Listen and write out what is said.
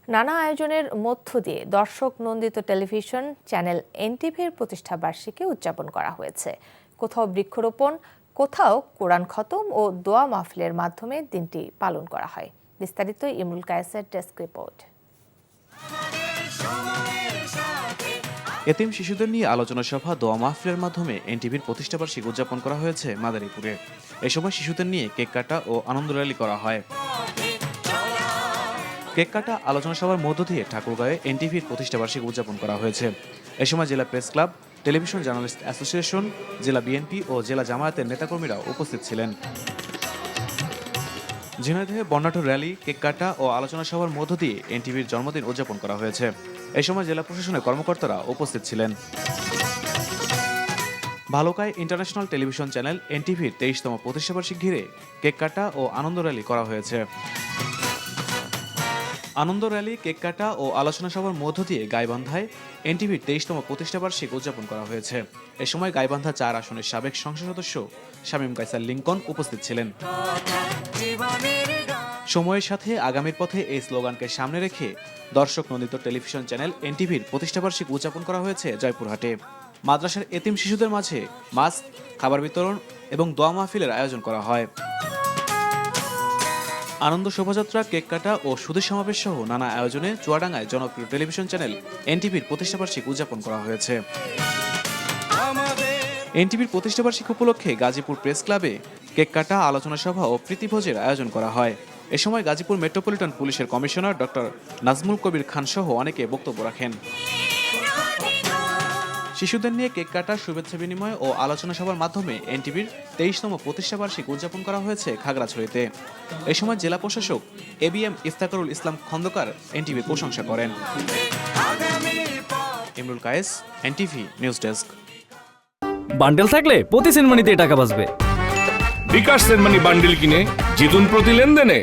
নানা আয়োজনের মধ্য দিয়ে দর্শক নন্দিত টেলিভিশন চ্যানেল এনটিভির প্রতিষ্ঠা বার্ষিকী উদযাপন করা হয়েছে। কোথাও বৃক্ষরোপণ, কোথাও কোরআন খতম ও দোয়া মাহফিলের মাধ্যমে দিনটি পালন করা হয়। বিস্তারিত ইমরুল কায়েসের ডেস্ক রিপোর্ট। এতিম শিশুদের নিয়ে আলোচনা সভা, দোয়া মাহফিলের মাধ্যমে এনটিভির প্রতিষ্ঠাবার্ষিকী উদযাপন করা হয়েছে মাদারীপুরে। এ সময় শিশুদের নিয়ে কেক কাটা ও আনন্দ র্যালি করা হয়। কেক কাটা, আলোচনা সভার মধ্য দিয়ে ঠাকুরগাঁয়ে এনটিভির প্রতিষ্ঠাবার্ষিকী উদযাপন করা হয়েছে। এ সময় জেলা press club, television journalist association, জেলা বিএনপি ও জেলা জামায়াতের নেতাকর্মীরা উপস্থিত ছিলেন। ঝিনাইদহে বর্ণাঢ্য র্যালি, কেক কাটা ও আলোচনা সভার মধ্য দিয়ে এনটিভির জন্মদিন উদযাপন করা হয়েছে। এই সময় জেলা প্রশাসনের কর্মকর্তারা উপস্থিত ছিলেন। ভালুকায় ইন্টারন্যাশনাল টেলিভিশন চ্যানেল এনটিভির 23তম প্রতিষ্ঠাবার্ষিকী ঘিরে কেক কাটা ও আনন্দ র্যালি করা হয়েছে। আনন্দ র্যালি, কেক কাটা ও আলোচনা সভার মধ্য দিয়ে গাইবান্ধায় এনটিভির 23তম প্রতিষ্ঠাবার্ষিকী উদযাপন করা হয়েছে। এ সময় গাইবান্ধা 4 আসনের সাবেক সংসদ সদস্য শামীম কায়সার লিংকন উপস্থিত ছিলেন। সময়ের সাথে আগামীর পথে এই স্লোগানকে সামনে রেখে দর্শক নন্দিত টেলিভিশন চ্যানেল এনটিভির প্রতিষ্ঠাবার্ষিকী উদযাপন করা হয়েছে জয়পুরহাটে। মাদ্রাসার এতিম শিশুদের মাঝে মাস্ক, খাবার বিতরণ এবং দোয়া মাহফিলের আয়োজন করা হয়। আনন্দ শোভাযাত্রা, কেক কাটা ও সুধী সমাবেশ সহ নানা আয়োজনে চুয়াডাঙ্গায় জনপ্রিয় টেলিভিশন চ্যানেল এনটিভির প্রতিষ্ঠাবার্ষিকী উদযাপন করা হয়েছে। এনটিভির প্রতিষ্ঠাবার্ষিকী উপলক্ষে গাজীপুর প্রেস ক্লাবে কেক কাটা, আলোচনা সভা ও প্রীতিভোজের আয়োজন করা হয়। এ সময় গাজীপুর মেট্রোপলিটন পুলিশের কমিশনার ডক্টর নাজমুল কবির খান সহ অনেকে বক্তব্য রাখেন। শিশুদের নিয়ে কেক কাটা, শুভেচ্ছা বিনিময় ও আলোচনা সভার মাধ্যমে এনটিভির 23তম প্রতিষ্ঠাবার্ষিকী উদযাপন করা হয়েছে খাগড়াছড়িতে। এ সময় জেলা প্রশাসক এবিএম ইফতাকারুল ইসলাম খন্দকার এনটিভির প্রশংসা করেন। Imrul Kayes, NTV news desk. Bundle থাকলে প্রতি সেনমানিতে টাকা বাঁচবে। বিকাশ সেনমানি বান্ডেল কিনে জিতুন প্রতি লেনদেনে।